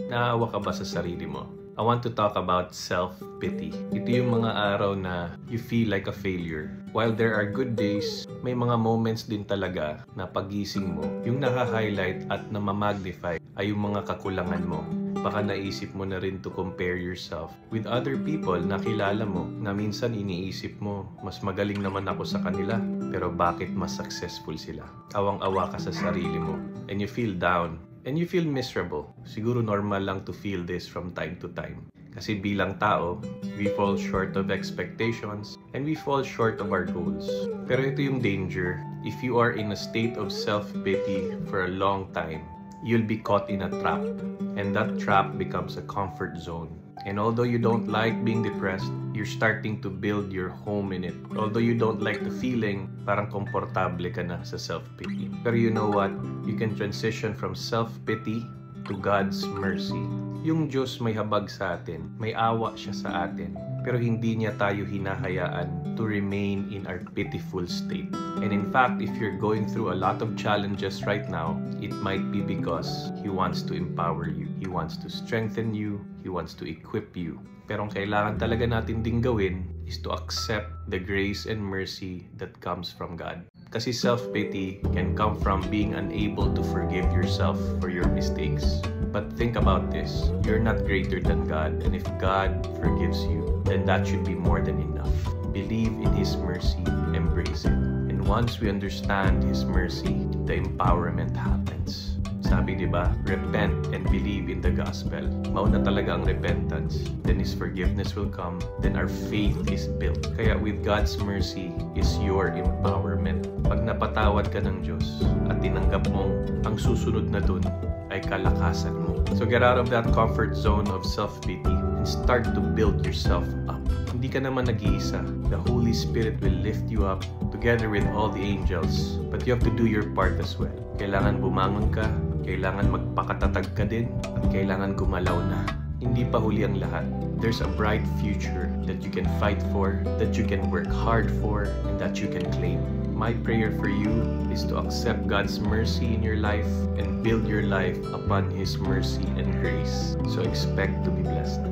Naawa ka ba sa sarili mo? I want to talk about self-pity. Ito yung mga araw na you feel like a failure. While there are good days, may mga moments din talaga na pagising mo, yung naka-highlight at namamagnify ay yung mga kakulangan mo. Baka naisip mo na rin to compare yourself with other people na kilala mo na minsan iniisip mo, mas magaling naman ako sa kanila, pero bakit mas successful sila? Awang-awa ka sa sarili mo and you feel down. And you feel miserable. Siguro normal lang to feel this from time to time. Kasi bilang tao, we fall short of expectations and we fall short of our goals. Pero ito yung danger. If you are in a state of self-pity for a long time, you'll be caught in a trap. And that trap becomes a comfort zone. And although you don't like being depressed, you're starting to build your home in it. Although you don't like the feeling, parang komportable ka na sa self-pity. Pero you know what? You can transition from self-pity to God's mercy. Yung Diyos may habag sa atin, may awa siya sa atin, pero hindi niya tayo hinahayaan to remain in our pitiful state. And in fact, if you're going through a lot of challenges right now, it might be because He wants to empower you. He wants to strengthen you. He wants to equip you. Pero ang kailangan talaga natin ding gawin is to accept the grace and mercy that comes from God. Kasi self-pity can come from being unable to forgive yourself for your mistakes. But think about this. You're not greater than God, and if God forgives you, then that should be more than enough. Believe in His mercy, embrace it. And once we understand His mercy, the empowerment happens. Sabi, di ba? Repent and believe in the gospel. Mauna talaga ang repentance. Then His forgiveness will come. Then our faith is built. Kaya with God's mercy is your empowerment. Pag napatawad ka ng Diyos at tinanggap mong ang susunod na dun ay kalakasan mo. So get out of that comfort zone of self-pity and start to build yourself up. Hindi ka naman nag-iisa. The Holy Spirit will lift you up together with all the angels. But you have to do your part as well. Kailangan bumangon ka, kailangan magpakatatag ka din, at kailangan gumalaw na. Hindi pa huli ang lahat. There's a bright future that you can fight for, that you can work hard for, and that you can claim. My prayer for you is to accept God's mercy in your life and build your life upon His mercy and grace. So expect to be blessed.